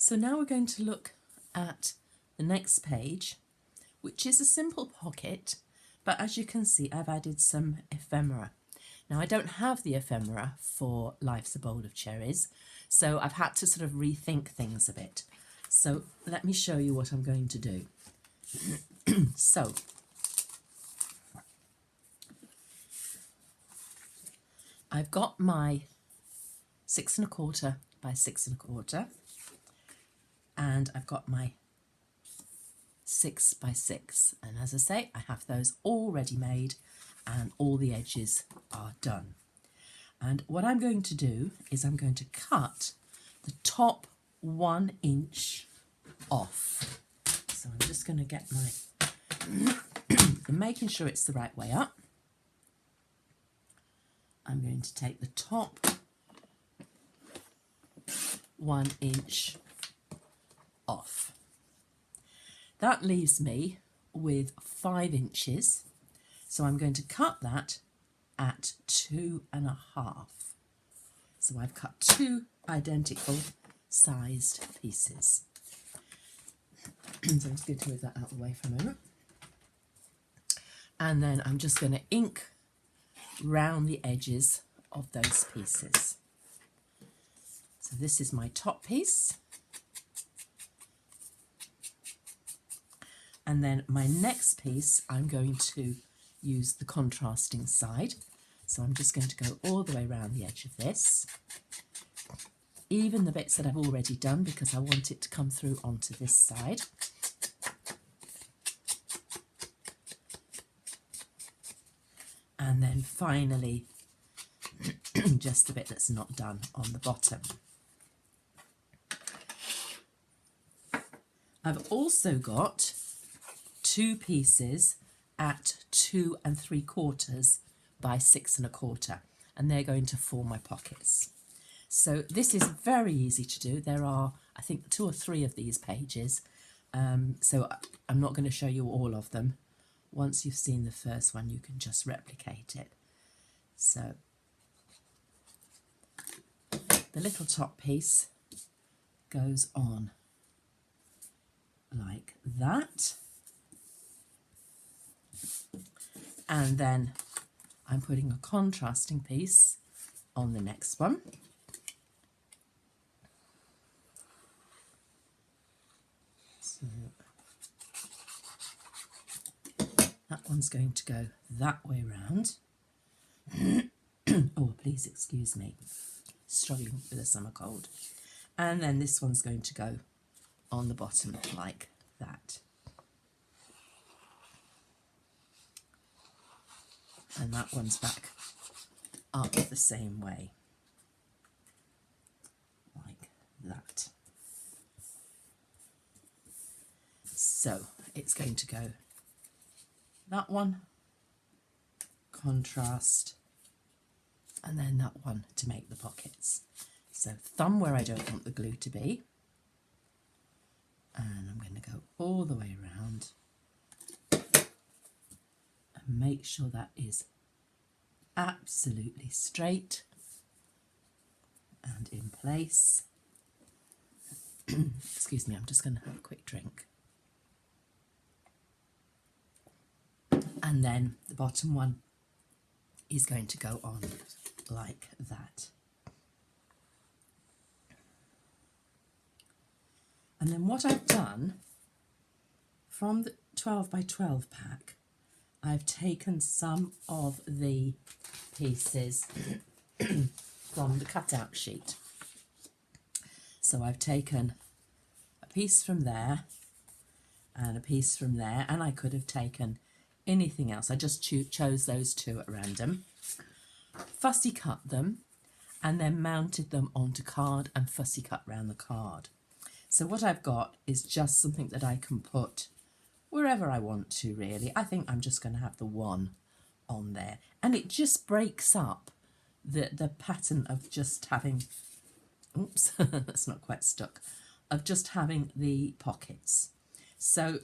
So now we're going to look at the next page, which is a simple pocket, but as you can see I've added some ephemera. Now I don't have the ephemera for Life's a Bowl of Cherries, so I've had to sort of rethink things a bit. So let me show you what I'm going to do. So I've got my 6 1/4 by 6 1/4, and I've got my 6 by 6, and as I say, I have those already made and all the edges are done. And what I'm going to do is I'm going to cut the top 1 inch off. So I'm just going to get my I'm making sure it's the right way up. I'm going to take the top 1 inch off. That leaves me with 5 inches, so I'm going to cut that at 2 1/2. So I've cut 2 identical sized pieces. So I'm just going to move that out of the way for a moment. And then I'm just going to ink round the edges of those pieces. So this is my top piece. And then my next piece, I'm going to use the contrasting side. So I'm just going to go all the way around the edge of this. Even the bits that I've already done, because I want it to come through onto this side. And then finally, just the bit that's not done on the bottom. I've also got 2 pieces at 2 3/4 by 6 1/4, and they're going to form my pockets. So this is very easy to do. There are, I think, 2 or 3 of these pages, so I'm not going to show you all of them. Once you've seen the first one, you can just replicate it. So the little top piece goes on like that. And then I'm putting a contrasting piece on the next one. So that one's going to go that way round. Oh, please excuse me, struggling with a summer cold. And then this one's going to go on the bottom like that. And that one's back up the same way, like that. So it's going to go that one, contrast, and then that one to make the pockets. So thumb where I don't want the glue to be, and I'm going to go all the way around and make sure that is absolutely straight and in place. Excuse me, I'm just going to have a quick drink. And then the bottom one is going to go on like that. And then what I've done from the 12 by 12 pack, I've taken some of the pieces from the cutout sheet. So I've taken a piece from there and a piece from there, and I could have taken anything else. I just chose those 2 at random, fussy cut them, and then mounted them onto card and fussy cut round the card. So what I've got is just something that I can put wherever I want to, really. I think I'm just going to have the one on there, and it just breaks up the pattern of just having, oops, that's not quite stuck, of just having the pockets. So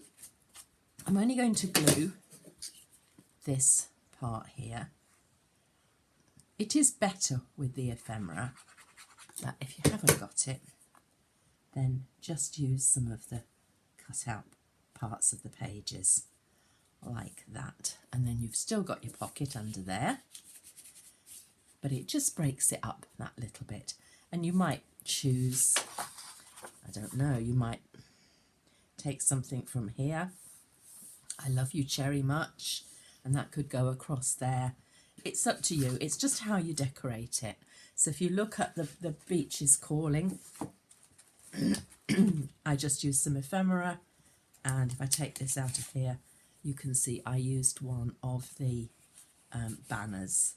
I'm only going to glue this part here. It is better with the ephemera, but if you haven't got it, then just use some of the cut out parts of the pages like that, and then you've still got your pocket under there, but it just breaks it up that little bit. And you might choose, I don't know, you might take something from here, I love you cherry much, and that could go across there. It's up to you, it's just how you decorate it. So if you look at the beach is calling, I just used some ephemera, and if I take this out of here, you can see I used one of the banners,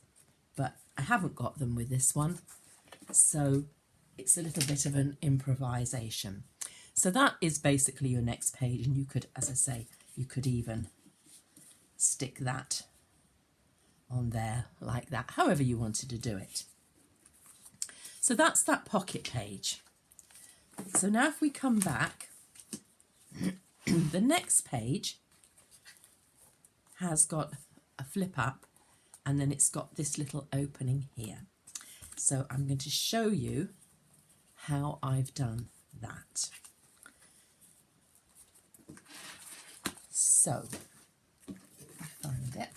but I haven't got them with this one, so it's a little bit of an improvisation. So that is basically your next page, and you could, as I say, you could even stick that on there like that, however you wanted to do it. So that's that pocket page. So now if we come back, the next page has got a flip up, and then it's got this little opening here. So I'm going to show you how I've done that. So, find it.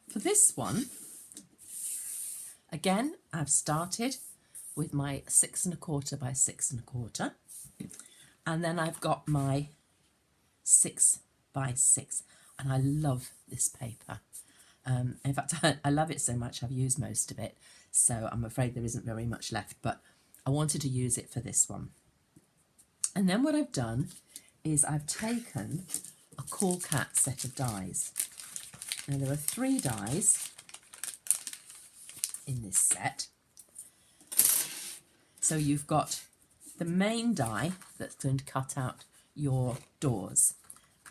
For this one, again, I've started with my 6 1/4 by 6 1/4, and then I've got my 6 by 6, and I love this paper. In fact, I love it so much I've used most of it, so I'm afraid there isn't very much left, but I wanted to use it for this one. And then what I've done is I've taken a Cool Cat set of dies. Now there are 3 dies in this set. So you've got the main die that's going to cut out your doors,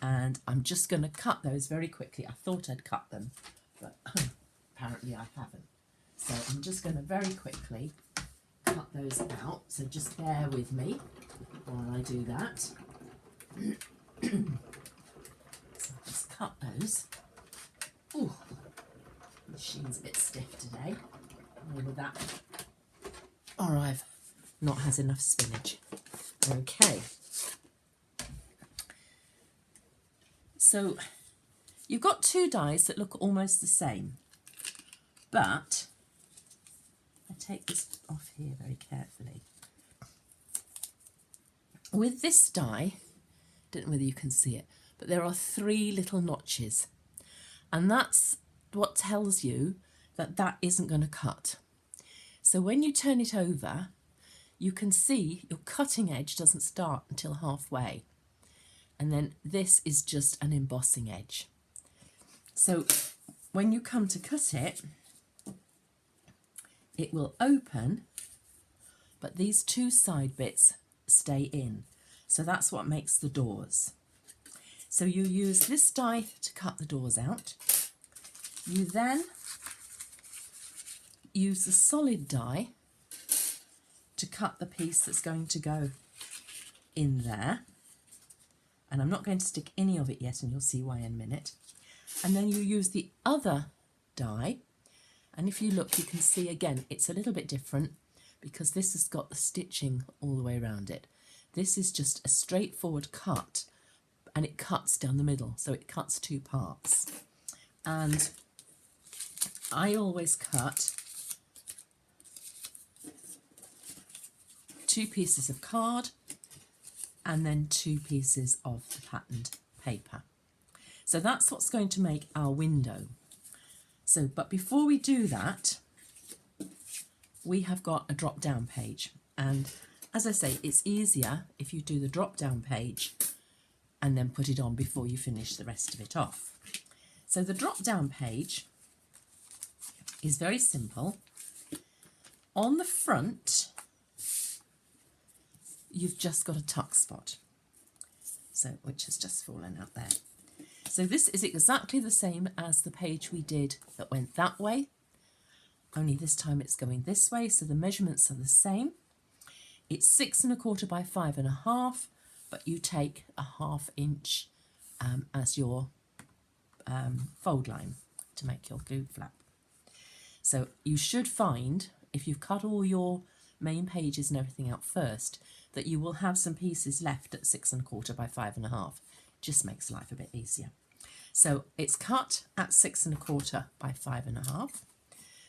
and I'm just going to cut those very quickly. I thought I'd cut them, but apparently I haven't. So I'm just going to very quickly cut those out, so just bear with me while I do that. So I'll just cut those. Ooh, the machine's a bit stiff today. Maybe that, or I've not had enough spinach. Okay. So you've got 2 dies that look almost the same, but I take this off here very carefully. With this die, don't know whether you can see it, but there are 3 little notches, and that's what tells you that that isn't going to cut. So when you turn it over, you can see your cutting edge doesn't start until halfway, and then this is just an embossing edge. So when you come to cut it, it will open, but these 2 side bits stay in. So that's what makes the doors. So you use this die to cut the doors out. You then use the solid die to cut the piece that's going to go in there. And I'm not going to stick any of it yet, and you'll see why in a minute. And then you use the other die, and if you look, you can see again it's a little bit different because this has got the stitching all the way around it. This is just a straightforward cut, and it cuts down the middle, so it cuts 2 parts. And I always cut 2 pieces of card and then 2 pieces of the patterned paper. So that's what's going to make our window. So, but before we do that, we have got a drop-down page. And as I say, it's easier if you do the drop-down page and then put it on before you finish the rest of it off. So the drop-down page is very simple. On the front, you've just got a tuck spot, so which has just fallen out there. So this is exactly the same as the page we did that went that way, only this time it's going this way, so the measurements are the same. It's 6 1/4 by 5 1/2, but you take a 1/2 inch as your fold line to make your glue flap. So you should find if you've cut all your main pages and everything out first, that you will have some pieces left at 6 1/4 by 5 1/2. Just makes life a bit easier. So it's cut at 6 1/4 by 5 1/2.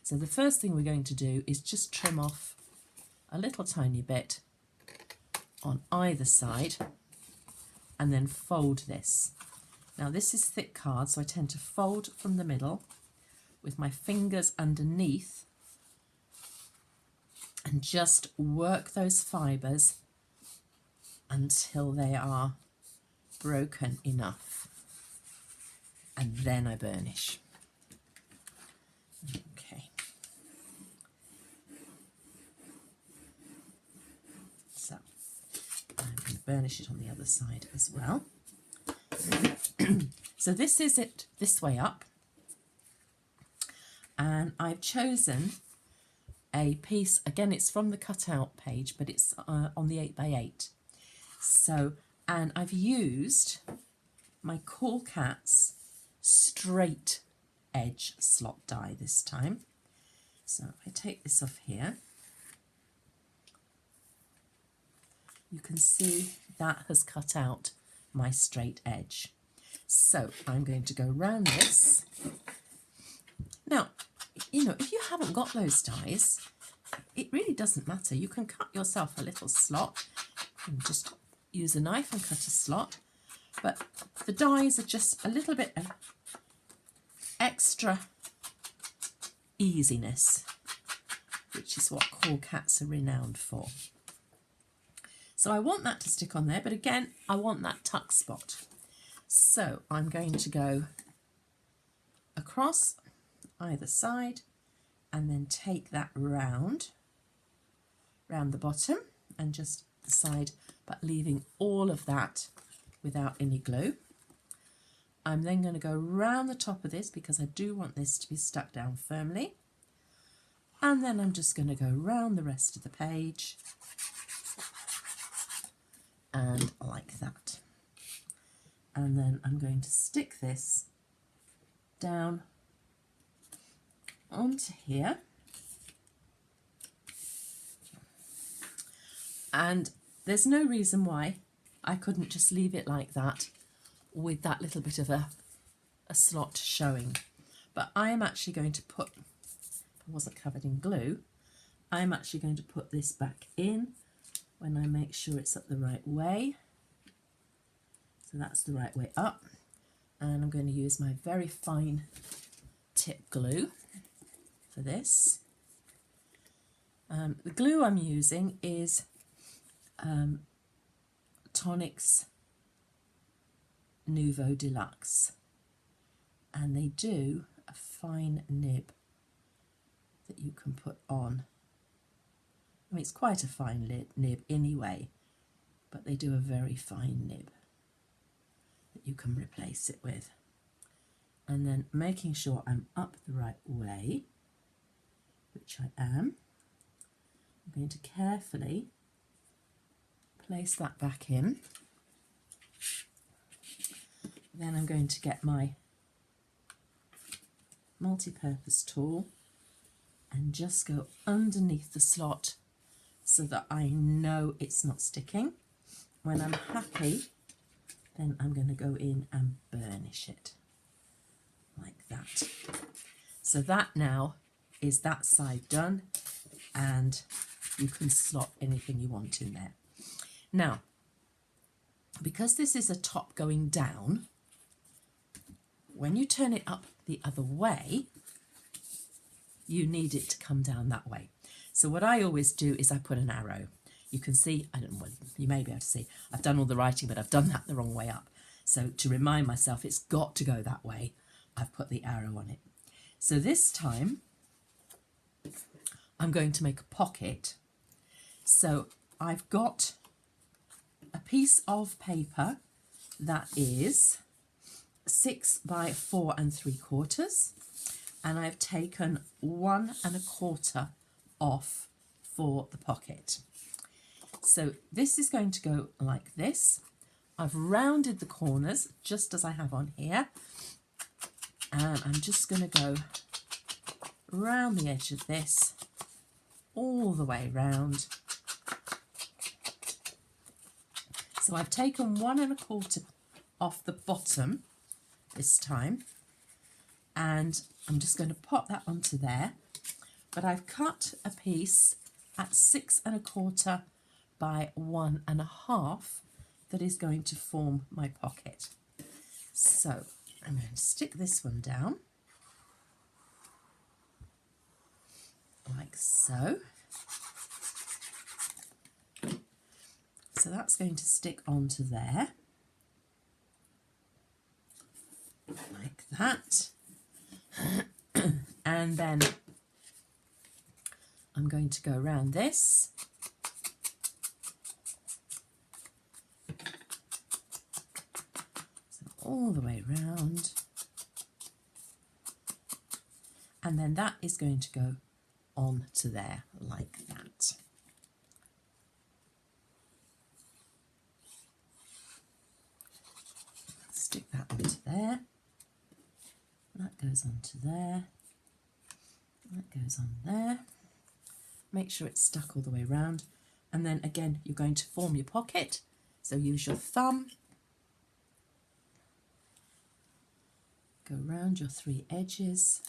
So the first thing we're going to do is just trim off a little tiny bit on either side and then fold this. Now this is thick card, so I tend to fold from the middle with my fingers underneath and just work those fibres until they are broken enough, and then I burnish. Okay. So I'm going to burnish it on the other side as well. So this is it this way up, and I've chosen a piece, again it's from the cutout page, but it's on the 8 by 8. So, and I've used my Cool Cats straight edge slot die this time. So if I take this off here, you can see that has cut out my straight edge. So I'm going to go round this. Now, you know, if you haven't got those dies, it really doesn't matter. You can cut yourself a little slot and just use a knife and cut a slot. But the dies are just a little bit of extra easiness, which is what Cool Cats are renowned for. So I want that to stick on there, but again, I want that tuck spot. So I'm going to go across either side and then take that round the bottom and just the side, but leaving all of that without any glue. I'm then going to go round the top of this because I do want this to be stuck down firmly. And then I'm just going to go round the rest of the page and like that. And then I'm going to stick this down onto here. And there's no reason why I couldn't just leave it like that with that little bit of a slot showing. But I am actually going to put, if I wasn't covered in glue, I'm actually going to put this back in when I make sure it's up the right way. So that's the right way up. And I'm going to use my very fine tip glue for this. The glue I'm using is Tonic's Nouveau Deluxe, and they do a fine nib that you can put on. I mean, it's quite a fine nib anyway, but they do a very fine nib that you can replace it with. And then making sure I'm up the right way, which I am, I'm going to carefully place that back in. Then I'm going to get my multi-purpose tool and just go underneath the slot so that I know it's not sticking. When I'm happy, then I'm going to go in and burnish it like that. So that now is that side done, and you can slot anything you want in there. Now, because this is a top going down, when you turn it up the other way, you need it to come down that way. So what I always do is I put an arrow. You can see, I don't know, you may be able to see, I've done all the writing, but I've done that the wrong way up. So to remind myself it's got to go that way, I've put the arrow on it. So this time, I'm going to make a pocket. So I've got a piece of paper that is 6 by 4 3/4, and I've taken 1 1/4 off for the pocket. So this is going to go like this. I've rounded the corners just as I have on here, and I'm just going to go round the edge of this all the way round. So I've taken 1 1/4 off the bottom this time, and I'm just going to pop that onto there. But I've cut a piece at 6 1/4 by 1 1/2 that is going to form my pocket. So I'm going to stick this one down like so. So that's going to stick onto there like that. And then I'm going to go around this. So all the way round. And then that is going to go onto there like that. Stick that onto there. That goes onto there. That goes on there. Make sure it's stuck all the way around. And then again, you're going to form your pocket. So use your thumb. Go around your 3 edges.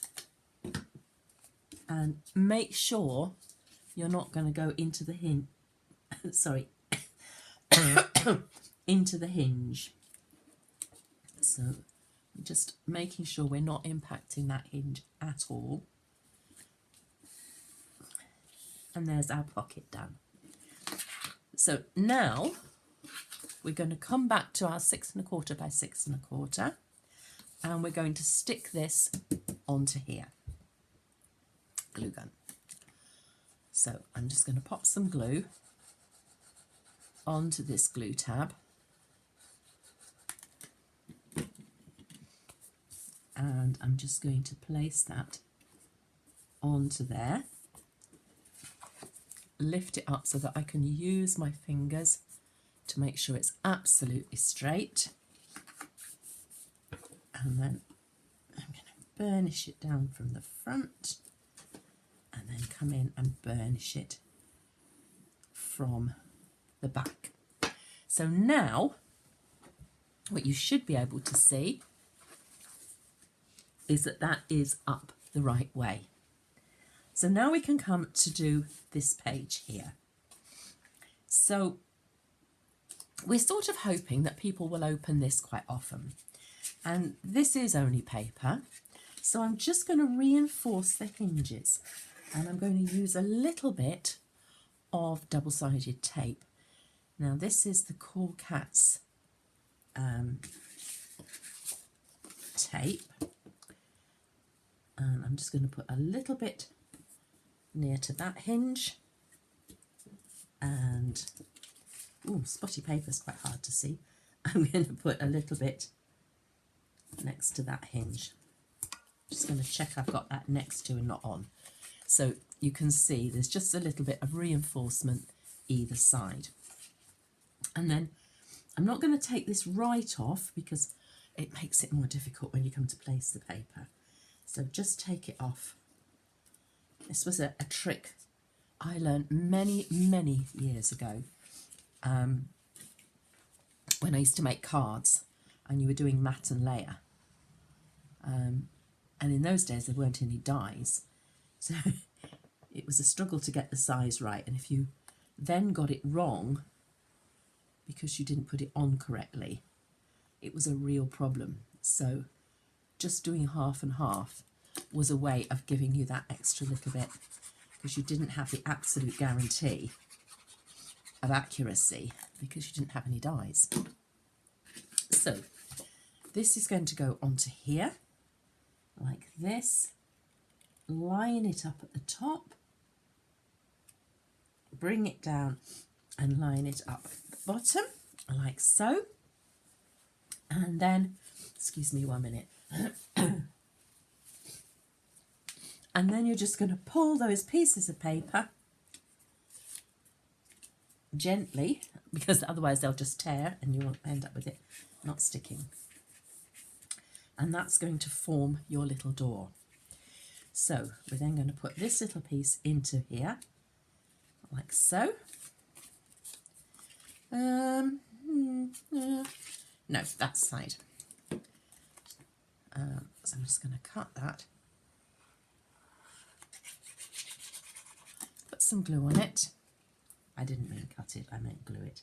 And make sure you're not going to go into the hinge. Sorry. Into the hinge. So just making sure we're not impacting that hinge at all. And there's our pocket done. So now we're going to come back to our 6 1/4 by 6 1/4, and we're going to stick this onto here. Glue gun. So I'm just going to pop some glue onto this glue tab. And I'm just going to place that onto there. Lift it up so that I can use my fingers to make sure it's absolutely straight. And then I'm going to burnish it down from the front and then come in and burnish it from the back. So now what you should be able to see is that that is up the right way. So now we can come to do this page here. So we're sort of hoping that people will open this quite often. And this is only paper. So I'm just going to reinforce the hinges. And I'm going to use a little bit of double-sided tape. Now this is the Cool Cats tape. And I'm just going to put a little bit near to that hinge. And, ooh, spotty paper is quite hard to see. I'm going to put a little bit next to that hinge. Just going to check I've got that next to and not on. So you can see there's just a little bit of reinforcement either side. And then I'm not going to take this right off because it makes it more difficult when you come to place the paper. So just take it off. This was a trick I learned many years ago when I used to make cards and you were doing mat and layer. And in those days there weren't any dies. So it was a struggle to get the size right. And if you then got it wrong because you didn't put it on correctly, it was a real problem. So just doing half and half was a way of giving you that extra little bit because you didn't have the absolute guarantee of accuracy because you didn't have any dies. So this is going to go onto here like this, line it up at the top, bring it down and line it up at the bottom like so. And then, excuse me 1 minute, and then you're just going to pull those pieces of paper gently, because otherwise they'll just tear and you'll end up with it not sticking. And that's going to form your little door. So we're then going to put this little piece into here like so. No, that side. So I'm just going to cut that. Put some glue on it. I didn't mean cut it, I meant glue it.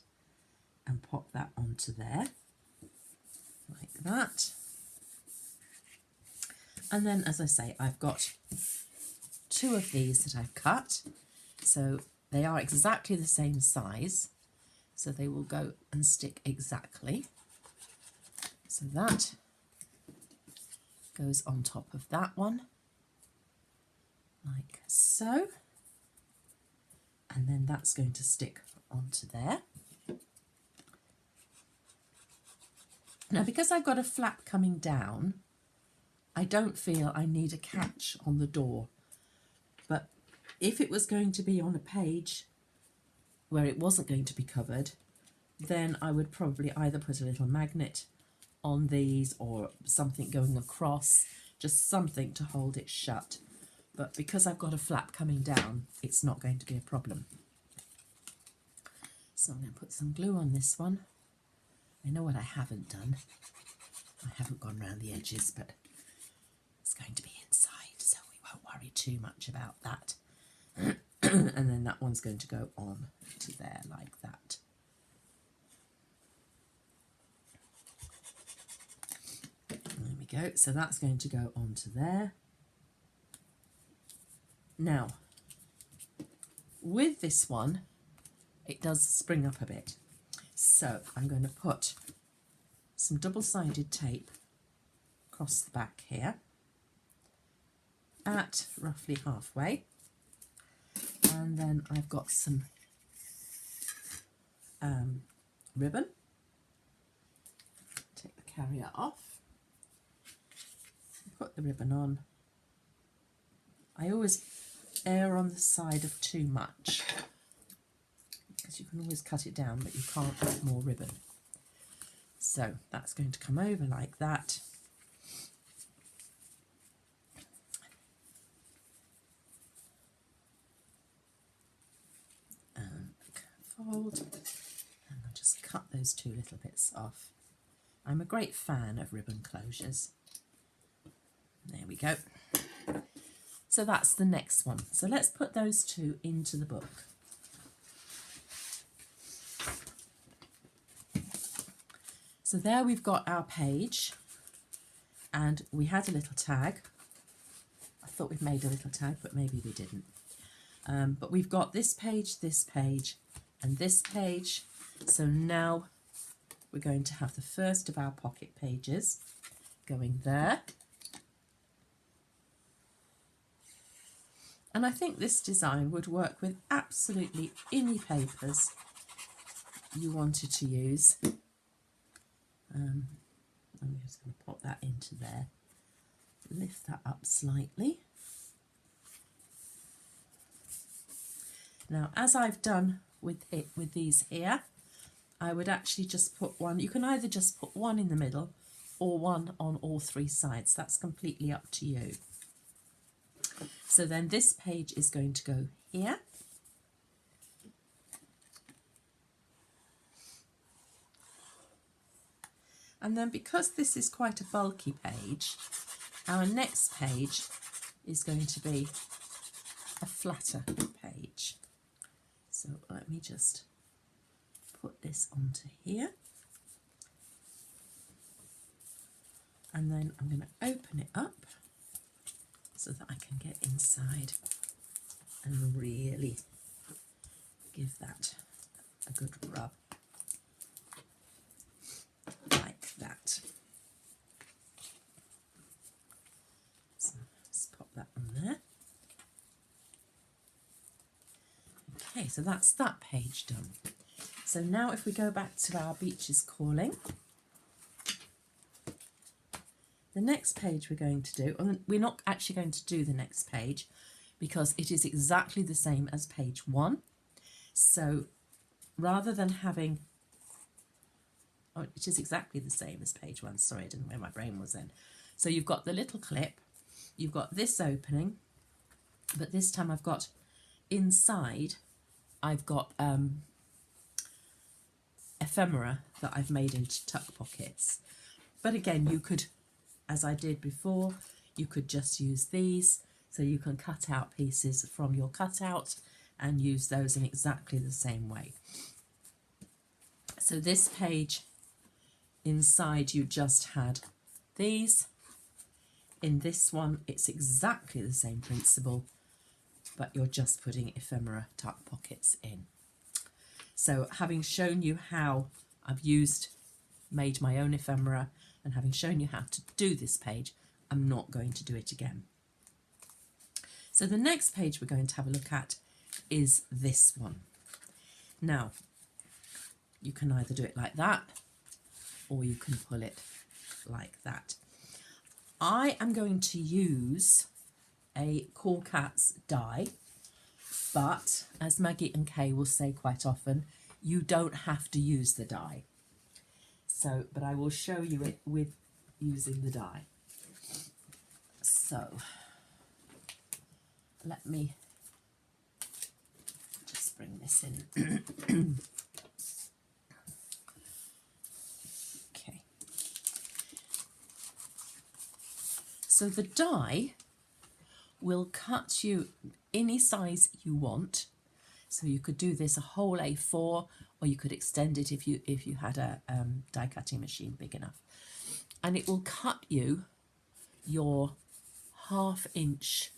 And pop that onto there, like that. And then, as I say, I've got 2 of these that I've cut. So they are exactly the same size. So they will go and stick exactly. So that goes on top of that one, like so. And then that's going to stick onto there. Now, because I've got a flap coming down, I don't feel I need a catch on the door. But if it was going to be on a page where it wasn't going to be covered, then I would probably either put a little magnet on these or something going across, just something to hold it shut. But because I've got a flap coming down, it's not going to be a problem. So I'm going to put some glue on this one. I know what I haven't done. I haven't gone around the edges, but it's going to be inside, so we won't worry too much about that. And then that one's going to go on to there like that. There we go. So that's going to go onto there. Now, with this one, it does spring up a bit. So I'm going to put some double-sided tape across the back here at roughly halfway. And then I've got some ribbon. Take the carrier off. Put the ribbon on. I always err on the side of too much, because you can always cut it down, but you can't put more ribbon. So that's going to come over like that. And fold, and I'll just cut those 2 little bits off. I'm a great fan of ribbon closures. There we go. So that's the next one. So let's put those 2 into the book. So there we've got our page, and we had a little tag. I thought we'd made a little tag, but maybe we didn't. But we've got this page, and this page. So now we're going to have the first of our pocket pages going there. And I think this design would work with absolutely any papers you wanted to use. I'm just going to pop that into there. Lift that up slightly. Now, as I've done with these here, I would actually just put one. You can either just put one in the middle or one on all 3 sides. That's completely up to you. So then this page is going to go here. And then because this is quite a bulky page, our next page is going to be a flatter page. So let me just put this onto here. And then I'm going to open it up so that I can get inside and really give that a good rub. Like that. So let's pop that on there. Okay, so that's that page done. So now if we go back to our Beach is Calling, the next page we're going to do, and we're not actually going to do the next page because it is exactly the same as page 1. So rather than having, oh, it is exactly the same as page 1. Sorry, I didn't know where my brain was then. So you've got the little clip, you've got this opening, but this time I've got inside, I've got ephemera that I've made into tuck pockets. But again, you could, as I did before, you could just use these. So you can cut out pieces from your cutout and use those in exactly the same way. So this page, inside you just had these. In this one, it's exactly the same principle, but you're just putting ephemera tuck pockets in. So having shown you how I've made my own ephemera, and having shown you how to do this page, I'm not going to do it again. So the next page we're going to have a look at is this one. Now, you can either do it like that, or you can pull it like that. I am going to use a Cool Cats die, but as Maggie and Kay will say quite often, you don't have to use the die. So, but I will show you it with using the die. So, let me just bring this in. Okay. So the die will cut you any size you want. So you could do this a whole A4, or you could extend it if you had a die cutting machine big enough. And it will cut you your 1/2 inch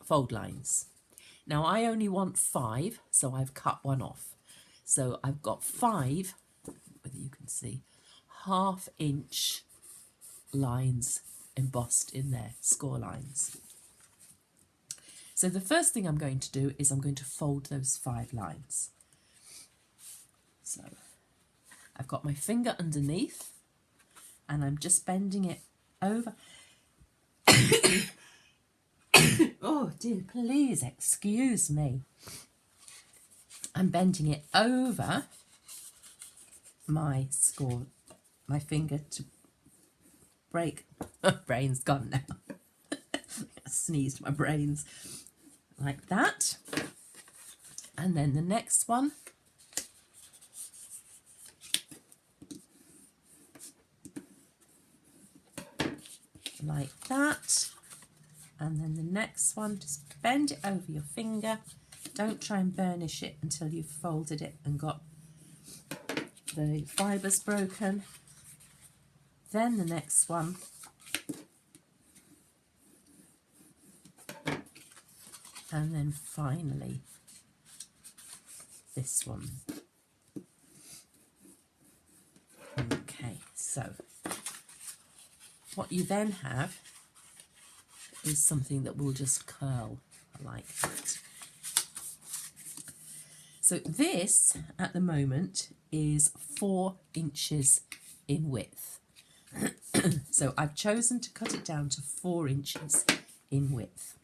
fold lines. Now I only want 5, so I've cut one off. So I've got 5, whether you can see, 1/2 inch lines embossed in there, score lines. So the first thing I'm going to do is I'm going to fold those 5 lines. So I've got my finger underneath and I'm just bending it over. Oh dear, please excuse me. I'm bending it over my finger to break. Brain's gone now. I sneezed my brains. Like that. And then the next one. Like that. And then the next one, just bend it over your finger. Don't try and burnish it until you've folded it and got the fibres broken. Then the next one. And then finally this one. Okay, so what you then have is something that will just curl like that. So this at the moment is 4 inches in width. So I've chosen to cut it down to 4 inches in width.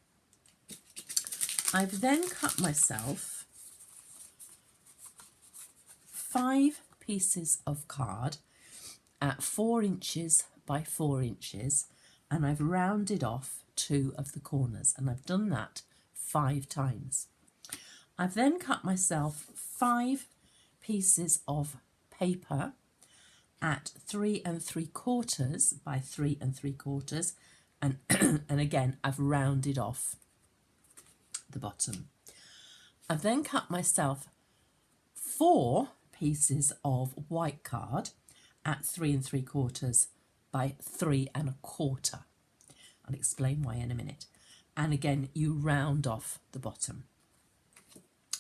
I've then cut myself 5 pieces of card at 4 inches by 4 inches, and I've rounded off 2 of the corners, and I've done that 5 times. I've then cut myself 5 pieces of paper at 3 3/4 by 3 3/4, and and again I've rounded off the bottom. I've then cut myself 4 pieces of white card at 3 3/4 by 3 1/4. I'll explain why in a minute. And again, you round off the bottom.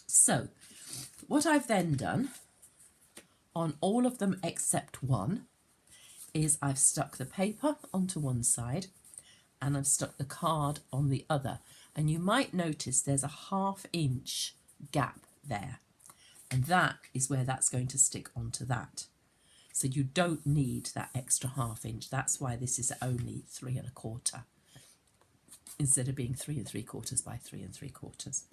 So what I've then done on all of them except one is I've stuck the paper onto one side and I've stuck the card on the other. And you might notice there's a 1/2 inch gap there. And that is where that's going to stick onto that. So you don't need that extra 1/2 inch. That's why this is only 3 1/4 instead of being 3 3/4 by 3 3/4.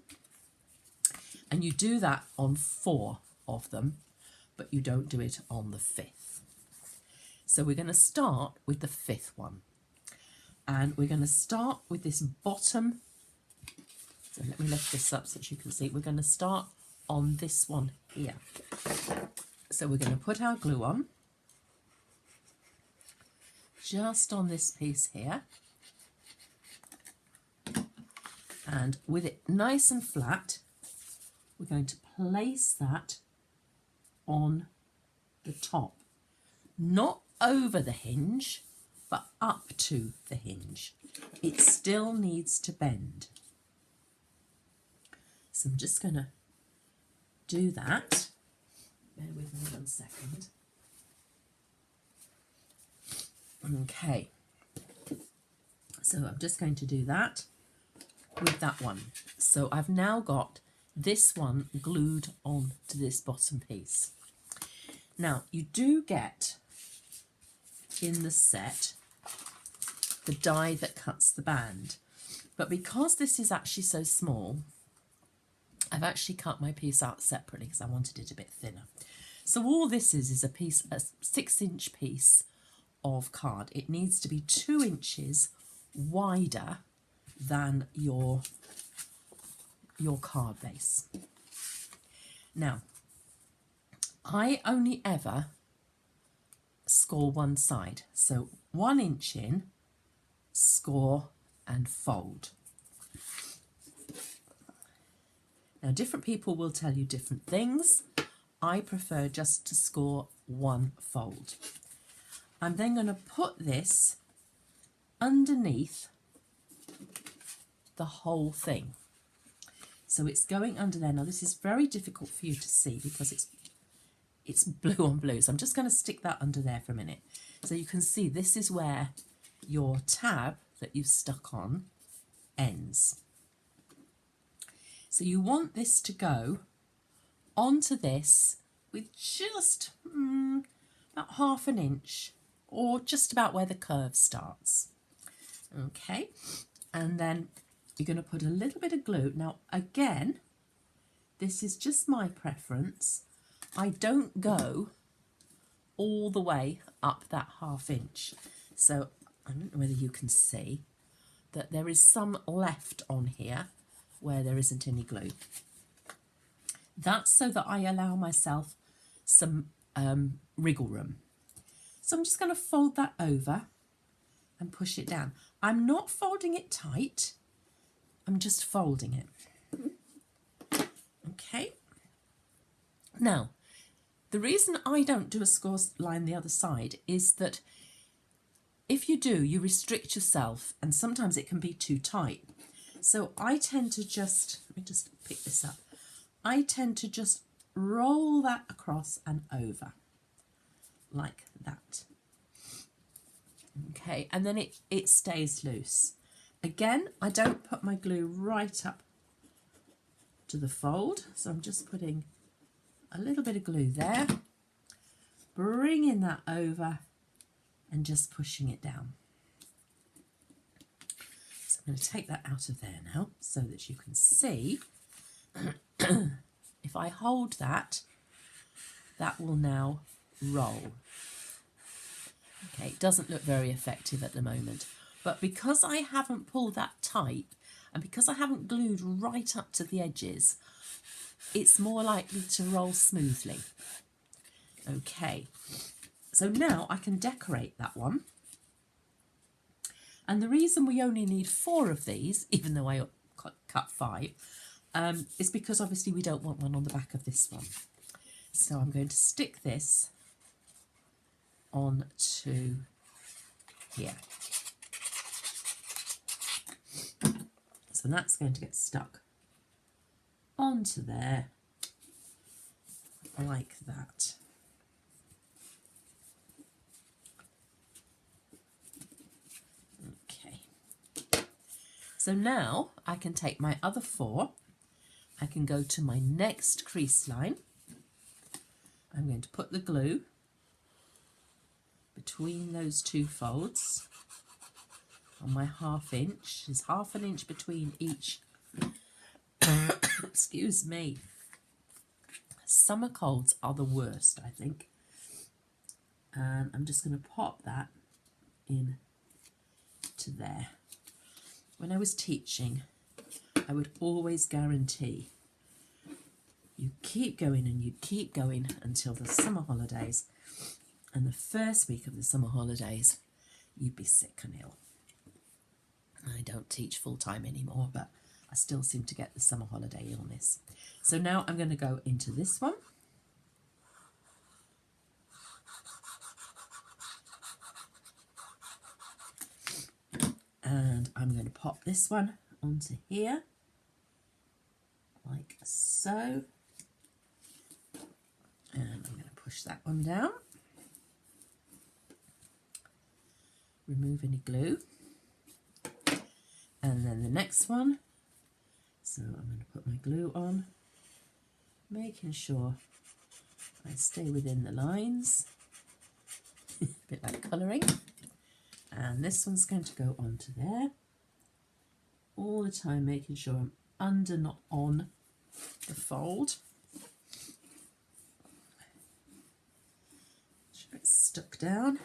And you do that on 4 of them, but you don't do it on the 5th. So we're going to start with the 5th one. And we're going to start with this bottom So let me lift this up so that you can see. We're going to start on this one here. So we're going to put our glue on just on this piece here. And with it nice and flat, we're going to place that on the top. Not over the hinge, but up to the hinge. It still needs to bend. So I'm just going to do that. Bear with me 1 second. Okay. So I'm just going to do that with that one. So I've now got this one glued on to this bottom piece. Now you do get in the set the die that cuts the band, but because this is actually so small, I've actually cut my piece out separately because I wanted it a bit thinner. So all this is a 6-inch piece of card. It needs to be 2 inches wider than your card base. Now, I only ever score one side. So 1 inch in, score and fold. Now, different people will tell you different things. I prefer just to score one fold. I'm then going to put this underneath the whole thing. So it's going under there. Now, this is very difficult for you to see because it's blue on blue. So I'm just going to stick that under there for a minute. So you can see this is where your tab that you've stuck on ends. So you want this to go onto this with just about 1/2 inch or just about where the curve starts. Okay, and then you're going to put a little bit of glue. Now again, this is just my preference. I don't go all the way up that 1/2 inch. So I don't know whether you can see that there is some left on here where there isn't any glue. That's so that I allow myself some wriggle room. So I'm just going to fold that over and push it down. I'm not folding it tight, I'm just folding it. Okay. Now, the reason I don't do a score line the other side is that if you do, you restrict yourself and sometimes it can be too tight. So I tend to just, let me just pick this up. I tend to just roll that across and over like that. Okay, and then it stays loose. Again, I don't put my glue right up to the fold, so I'm just putting a little bit of glue there, bringing that over and just pushing it down. So I'm going to take that out of there now so that you can see. If I hold that, that will now roll. Okay, it doesn't look very effective at the moment, but because I haven't pulled that tight and because I haven't glued right up to the edges, it's more likely to roll smoothly. Okay, so now I can decorate that one. And the reason we only need 4 of these, even though I cut 5, is because obviously we don't want one on the back of this one. So I'm going to stick this on to here. So that's going to get stuck onto there like that. Okay. So now I can take my other 4. I can go to my next crease line. I'm going to put the glue between those 2 folds on my 1/2 inch. There's 1/2 inch between each. Excuse me. Summer colds are the worst, I think. And I'm just going to pop that in to there. When I was teaching, I would always guarantee you keep going and you keep going until the summer holidays. And the first week of the summer holidays, you'd be sick and ill. I don't teach full-time anymore, but I still seem to get the summer holiday illness. So now I'm going to go into this one. And I'm going to pop this one onto here, like so. And I'm going to push that one down. Remove any glue. And then the next one. So I'm going to put my glue on, making sure I stay within the lines. A bit like colouring. And this one's going to go onto there. All the time making sure I'm under, not on the fold. Sure it's stuck down.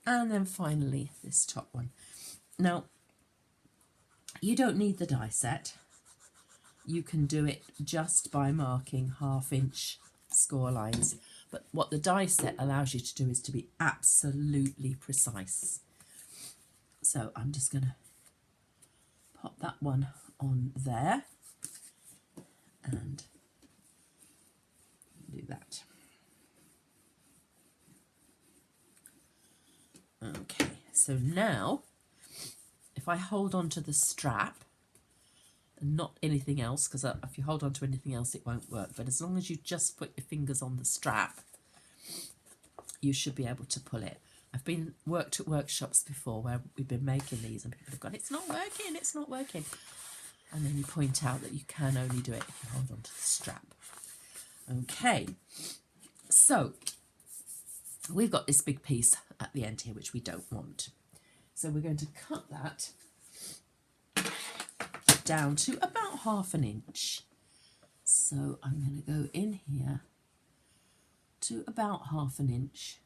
And then finally this top one. Now, you don't need the die set. You can do it just by marking 1/2 inch score lines. But what the die set allows you to do is to be absolutely precise. So I'm just going to pop that one on there and do that. Okay, so now if I hold on to the strap and not anything else, because if you hold on to anything else it won't work, but as long as you just put your fingers on the strap, you should be able to pull it. I've worked at workshops before where we've been making these and people have gone, it's not working, it's not working. And then you point out that you can only do it if you hold on to the strap. Okay, so we've got this big piece at the end here which we don't want. So we're going to cut that down to about 1/2 inch. So I'm going to go in here to about 1/2 inch.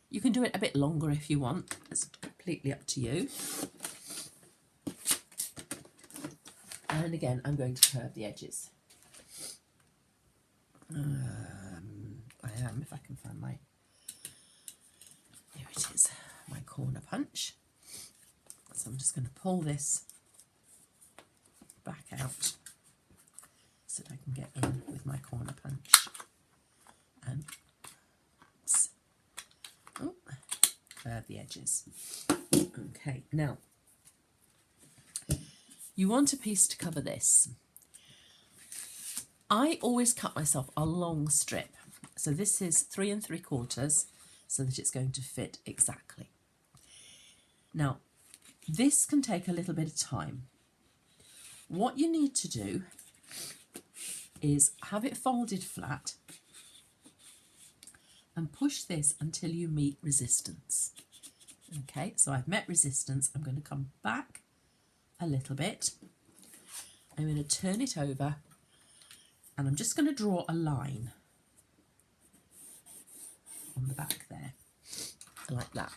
You can do it a bit longer if you want. It's completely up to you. And again, I'm going to curve the edges. I am, if I can find my... Here it is, my corner punch. So I'm just going to pull this back out so that I can get in with my corner punch. And curve the edges. Okay, now you want a piece to cover this. I always cut myself a long strip. So this is 3 3/4 so that it's going to fit exactly. Now, this can take a little bit of time. What you need to do is have it folded flat and push this until you meet resistance. Okay, so I've met resistance. I'm going to come back a little bit. I'm going to turn it over and I'm just going to draw a line on the back there, like that.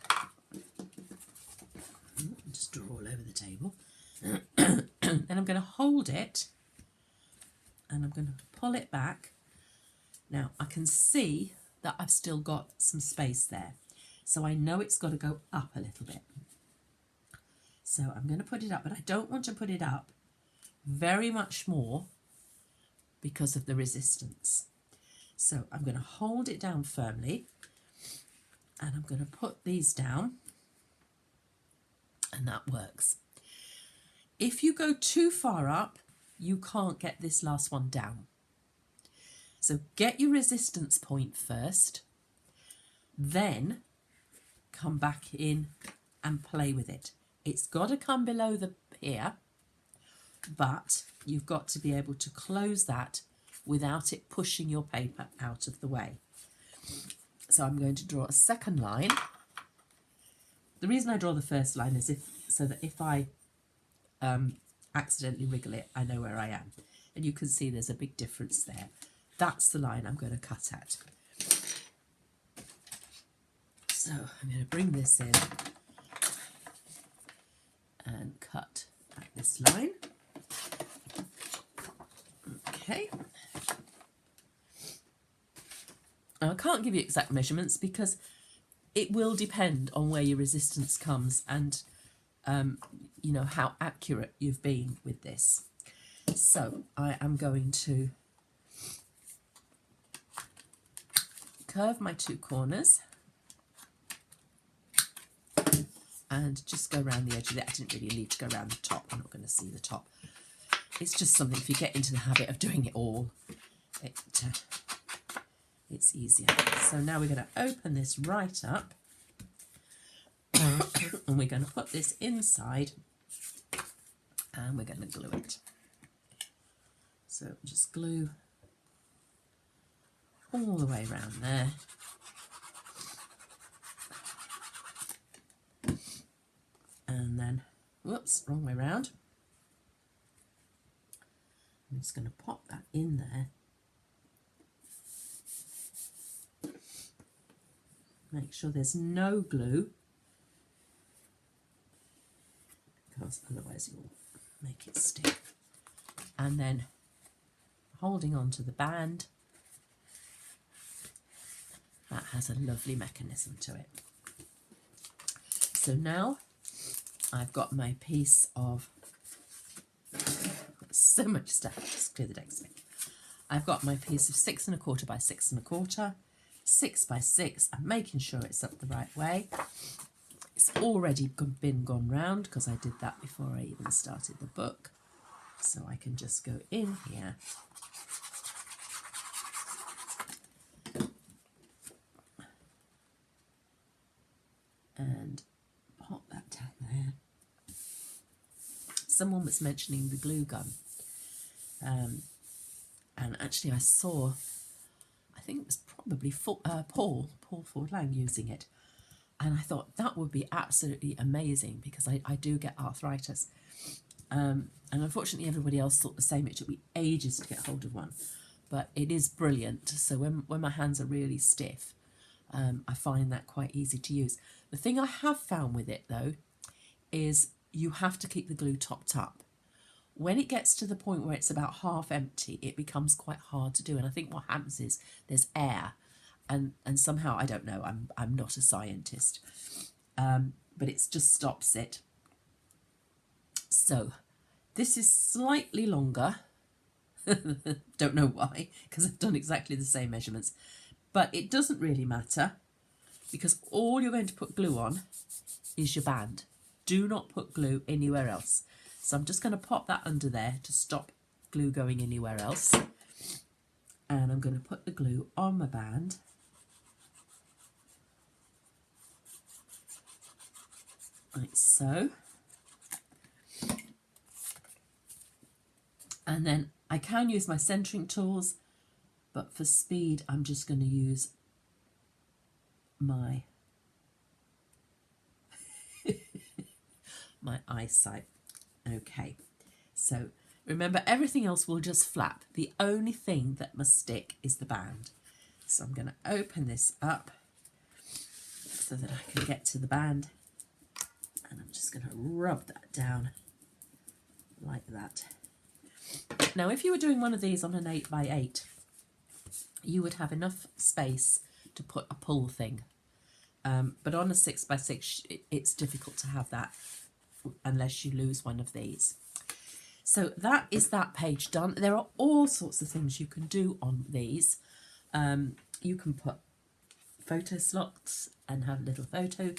Just draw all over the table. Then I'm going to hold it and I'm going to pull it back. Now I can see that I've still got some space there, so I know it's got to go up a little bit. So I'm going to put it up, but I don't want to put it up very much more because of the resistance. So I'm going to hold it down firmly and I'm going to put these down, and that works. If you go too far up, you can't get this last one down. So get your resistance point first, then come back in and play with it. It's got to come below the here, but you've got to be able to close that without it pushing your paper out of the way. So I'm going to draw a second line. The reason I draw the first line is so that if I accidentally wriggle it, I know where I am. And you can see there's a big difference there. That's the line I'm going to cut at. So I'm going to bring this in and cut at this line. Okay. Now, I can't give you exact measurements because it will depend on where your resistance comes and you know, how accurate you've been with this. So I am going to curve my two corners and just go around the edge of it. I didn't really need to go around the top. I'm not going to see the top. It's just something, if you get into the habit of doing it all, it's easier. So now we're going to open this right up and we're going to put this inside and we're going to glue it. So just glue all the way around there. And then, whoops, wrong way around. I'm just going to pop that in there. Make sure there's no glue, because otherwise it will make it stick. And then holding on to the band, that has a lovely mechanism to it. So now I've got my piece of, so much stuff, just clear the decks. I've got my piece of 6 1/4 by 6 1/4, 6 by 6. I'm making sure it's up the right way. It's already been gone round because I did that before I even started the book. So I can just go in here and pop that down there. Someone was mentioning the glue gun. And actually I saw, I think it was probably Paul Ford Lang using it. And I thought that would be absolutely amazing because I do get arthritis. And unfortunately everybody else thought the same. It took me ages to get hold of one. But it is brilliant. So when my hands are really stiff, I find that quite easy to use. The thing I have found with it though is you have to keep the glue topped up. When it gets to the point where it's about half empty, it becomes quite hard to do. And I think what happens is there's air, and somehow, I don't know, I'm not a scientist, but it just stops it. So this is slightly longer. Don't know why, because I've done exactly the same measurements. But it doesn't really matter, because all you're going to put glue on is your band. Do not put glue anywhere else. So I'm just going to pop that under there to stop glue going anywhere else. And I'm going to put the glue on my band. Like so. And then I can use my centering tools, but for speed I'm just going to use my my eyesight. Okay, so remember everything else will just flap. The only thing that must stick is the band. So I'm going to open this up so that I can get to the band, and I'm just going to rub that down like that. Now if you were doing one of these on an 8 by 8, you would have enough space to put a pull thing, but on a 6 by 6 it's difficult to have that unless you lose one of these. So that is that page done. There are all sorts of things you can do on these. You can put photo slots and have little photo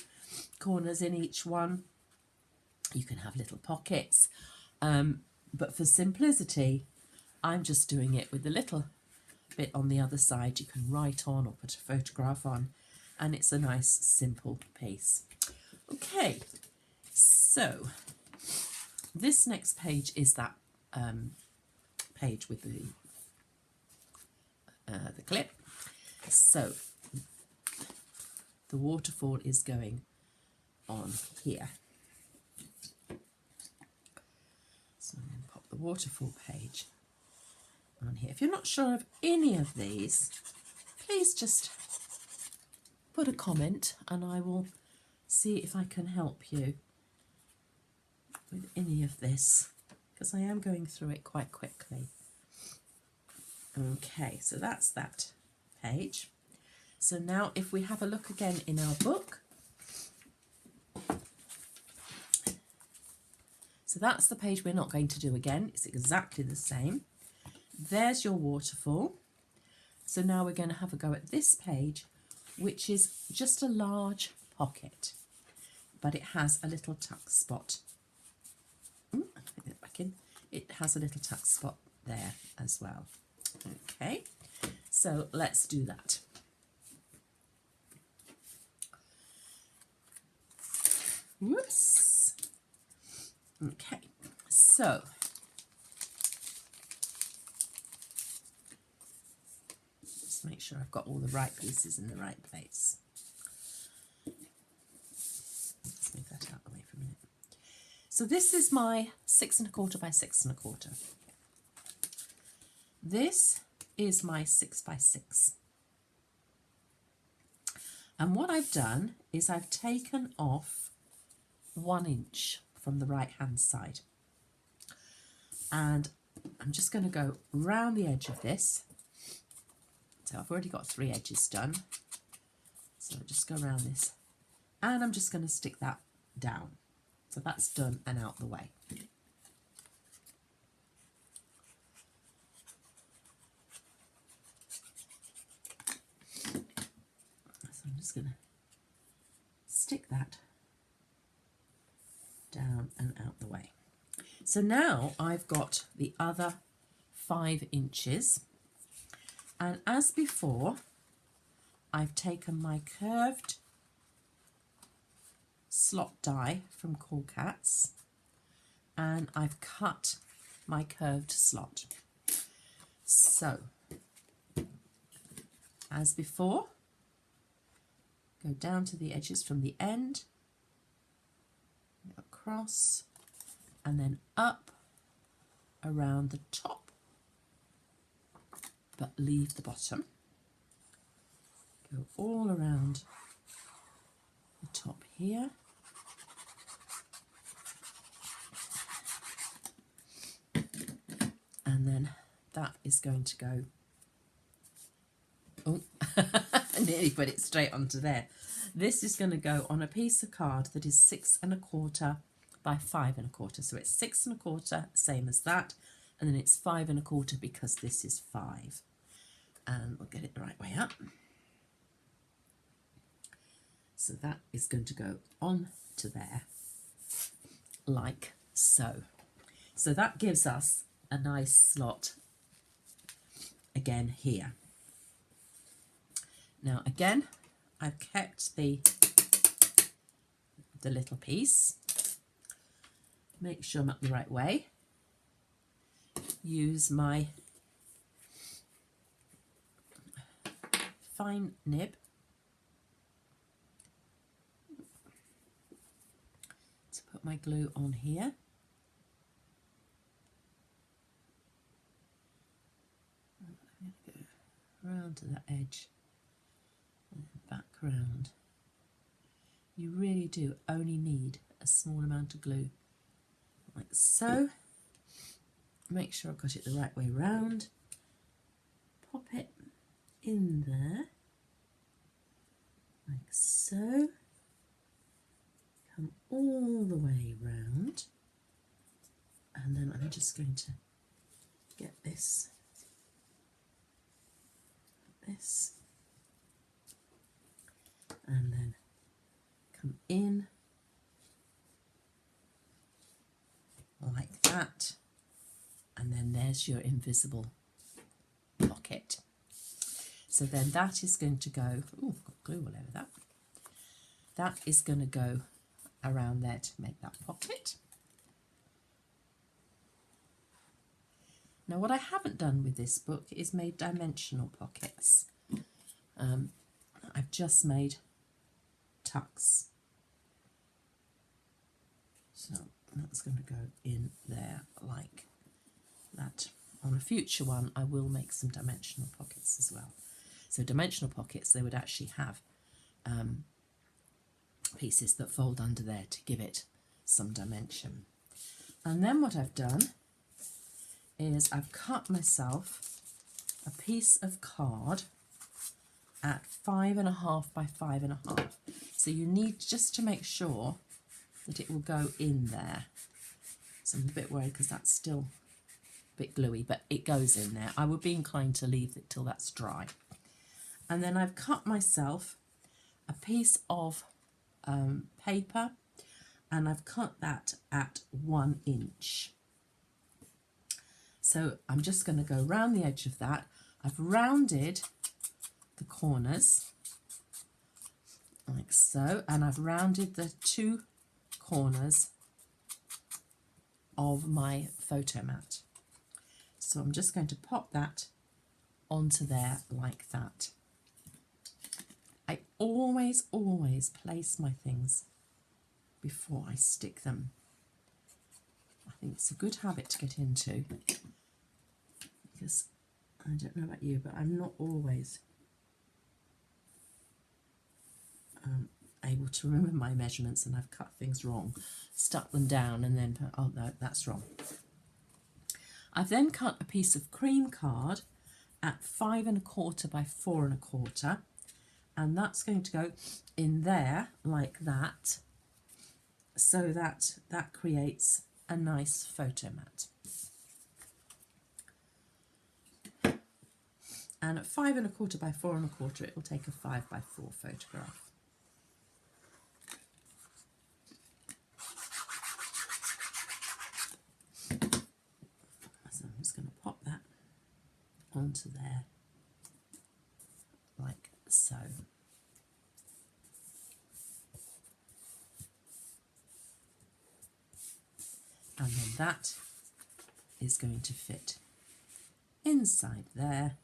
corners in each one. You can have little pockets, but for simplicity I'm just doing it with the little bit on the other side you can write on or put a photograph on, and it's a nice simple piece. Okay, so this next page is that page with the clip. So the waterfall is going on here. So I'm going to pop the waterfall page on here. If you're not sure of any of these, please just put a comment and I will see if I can help you with any of this, because I am going through it quite quickly. Okay, so that's that page. So now if we have a look again in our book, so that's the page we're not going to do again. It's exactly the same. There's your waterfall. So now we're going to have a go at this page, which is just a large pocket, but it has a little tuck spot. Ooh, I put it back in. It has a little tuck spot there as well. Okay, so let's do that. Whoops. Okay, so just make sure I've got all the right pieces in the right place. Let's move that out of the way for a minute. So this is my 6 1/4 by 6 1/4. This is my 6 by 6. And what I've done is I've taken off 1 inch from the right hand side. And I'm just going to go round the edge of this. So I've already got 3 edges done. So I'll just go around this. And I'm just going to stick that down. So that's done and out the way. So I'm just going to stick that down and out the way. So now I've got the other 5 inches, and as before I've taken my curved slot die from Cool Cats and I've cut my curved slot. So as before, go down to the edges from the end, across, and then up around the top, but leave the bottom. Go all around the top here. And then that is going to go, oh, I nearly put it straight onto there. This is going to go on a piece of card that is 6 1/4 by 5 1/4. So it's 6 1/4, same as that, and then it's 5 1/4 because this is 5. And we'll get it the right way up. So that is going to go on to there, like so. So that gives us a nice slot again here. Now again, I've kept the little piece. Make sure I'm up the right way. Use my fine nib to put my glue on here. I'm going to go around to that edge and then back round. You really do only need a small amount of glue, like so. Make sure I've got it the right way round. Pop it in there, like so. Come all the way round, and then I'm just going to get this, and then come in like that, and then there's your invisible pocket. So then that is going to go, oh, I've got glue all over that. That is going to go around there to make that pocket. Now what I haven't done with this book is made dimensional pockets. I've just made tucks. So that's going to go in there like that. On a future one, I will make some dimensional pockets as well. So dimensional pockets, they would actually have pieces that fold under there to give it some dimension. And then what I've done is I've cut myself a piece of card at 5.5 by 5.5. So you need just to make sure that it will go in there. So I'm a bit worried because that's still a bit gluey, but it goes in there. I would be inclined to leave it till that's dry. And then I've cut myself a piece of paper, and I've cut that at 1 inch. So I'm just going to go round the edge of that. I've rounded the corners like so, and I've rounded the 2 corners of my photo mat. So I'm just going to pop that onto there like that. I always place my things before I stick them. I think it's a good habit to get into, because I don't know about you, but I'm not always able to remember my measurements, and I've cut things wrong, stuck them down, and then, oh no, that's wrong. I've then cut a piece of cream card at 5.25 by 4.25, and that's going to go in there like that, so that that creates a nice photo mat. And at 5.25 by 4.25, it will take a 5 by 4 photograph. So I'm just going to pop that onto there like so. And then that is going to fit inside there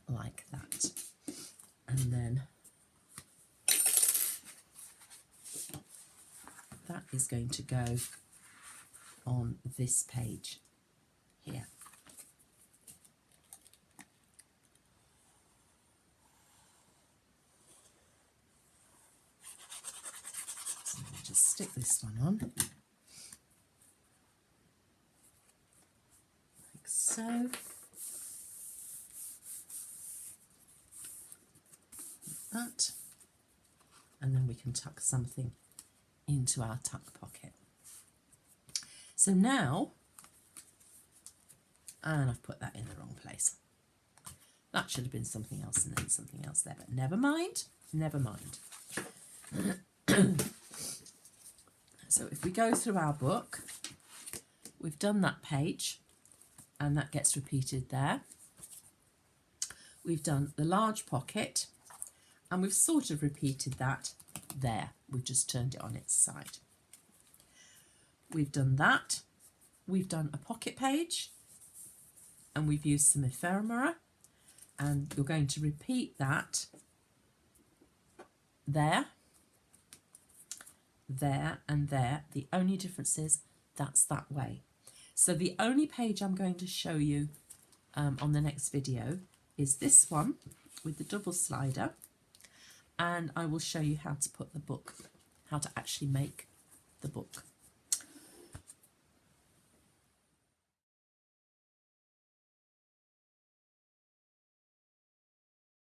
like that. And then that is going to go on this page here. So let me just stick this one on. Like so. That, and then we can tuck something into our tuck pocket. So now, and I've put that in the wrong place. That should have been something else and then something else there, but never mind, never mind. So if we go through our book, we've done that page, and that gets repeated there. We've done the large pocket, and we've sort of repeated that there. We've just turned it on its side. We've done that. We've done a pocket page, and we've used some ephemera, and you're going to repeat that there, there, and there. The only difference is that's that way. So the only page I'm going to show you on the next video is this one with the double slider, and I will show you how to put the book, how to actually make the book.